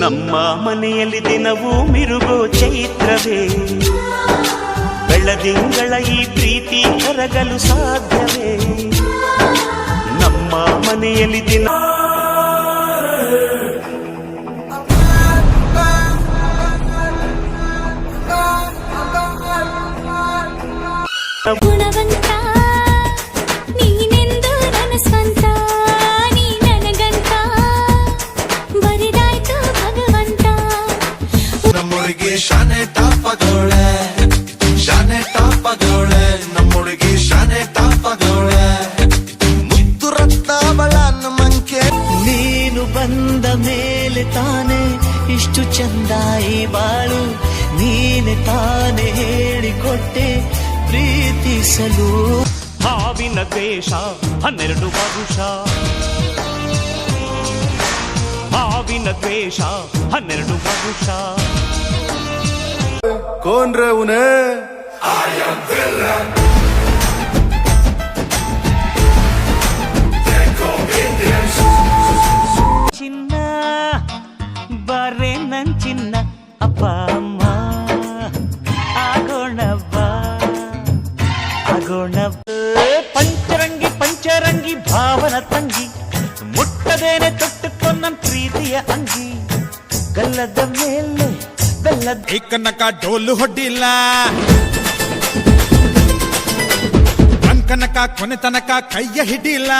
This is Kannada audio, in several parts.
ನಮ್ಮ ಮನೆಯಲ್ಲಿ ದಿನವೂ ಮಿರುಗೋ ಚೈತ್ರವೇ, ಬೆಳದಿಂಗಳ ಈ ಪ್ರೀತಿ ಕರಗಲು ಸಾಧ್ಯವೇ? ನಮ್ಮ ಮನೆಯಲ್ಲಿ ದಿನ ಗುಣವಂತ ನೀನೆಂದು ನನ್ನ ಸ್ವಂತ, ನೀ ನನಗಂತ ಬರಿದಾಯ್ತು ಭಗವಂತ. ನಮ್ಮೊಳಗೆ ಶಾನೆ ಟಾಪಗೋಳೆ, ಶಾನೆ ಟಾಪಗೋಳೆ, ನಮ್ಮೊಳಗೆ ಶಾನೆ ಟಾಪಗೋಳೆ, ಮುದ್ದು ರತ್ನಾವಳ ನಮ್ಮಂಕೆ. ನೀನು ಬಂದ ಮೇಲೆ ತಾನೆ ಇಷ್ಟು ಚಂದ ಈ ಬಾಳು, ನೀನೆ ತಾನೆ ಹೇಳಿಕೊಟ್ಟೆ ಪ್ರೀತಿಸಲು. ಹಾವಿನ ದ್ವೇಷ 12 ಪರುಷ, ಹಾವಿನ ದ್ವೇಷ 12 ಪರುಷ. कौन रे उन्हें? ಚಿನ್ನ ಬಾರೆ ನನ್ ಚಿನ್ನ, ಅಪ್ಪ ಅಮ್ಮ ಆಗೋಣವ್ವ ಆಗೋಣವ್ವ. ಪಂಚರಂಗಿ ಪಂಚರಂಗಿ ಭಾವನ ತಂಗಿ, ಮುಟ್ಟದೇನೆ ತೊಟ್ಟುಕೊಂಡ ಪ್ರೀತಿಯ ಅಂಗಿ. ಗಲ್ಲದ ಮೇಲೆ ಬೆಲ್ಲದ ಏಕನಕ ಡೋಲು ಹೊಡ್ಡಿಲ್ಲ, ಅಂಕನಕ ಕೊನೆ ತನಕ ಕೈಯ ಹಿಡಿಲ್ಲ.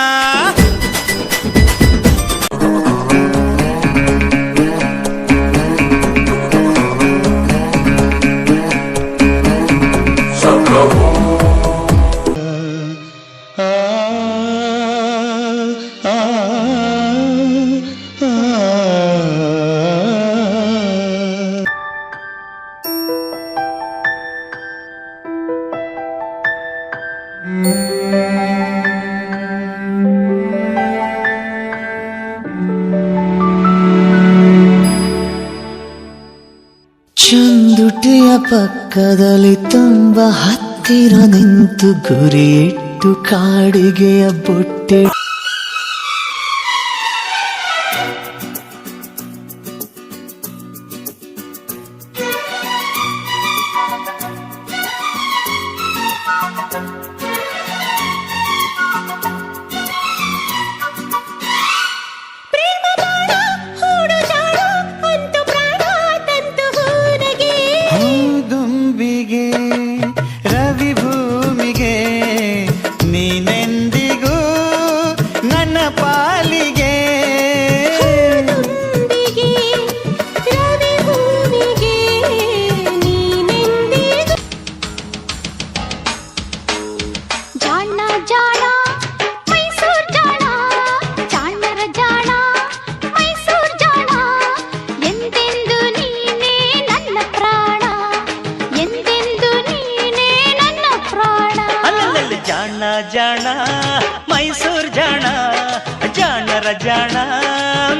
ಚಂದುಟಿಯ ಪಕ್ಕದಲ್ಲಿ ತುಂಬ ಹತ್ತಿರ ನಿಂತು ಗುರಿ ಇಟ್ಟು ಕಾಡಿಗೆಯ ಬೊಟ್ಟೆ. ದುಂಬಿಗೆ ರವಿ ಭೂಮಿಗೆ ನೀನೆಂದಿಗೂ ನನ್ನ ಪಾಲಿಗೆ. ಜಾಣ ಜಾಣ ಮೈಸೂರ್ ಜಾಣ, ಜಾಣರ ಜಾಣ ಮೈಸೂರ್ ಜಾಣ, ಎಂದೆಂದು ನೀನೇ ನನ್ನ ಪ್ರಾಣ, ಎಂದೆಂದು ನೀನೇ ನನ್ನ ಪ್ರಾಣ. ಅಲ್ಲಲ್ಲಿ ಜಾಣ ಜಾಣ ಮೈಸೂರ್ ಜಾಣ, ಜಾಣರ ಜಾಣ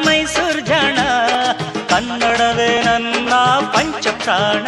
ಮೈಸೂರ್ ಜಾಣ, ಕನ್ನಡವೇ ನನ್ನ ಪಂಚ ಪ್ರಾಣ.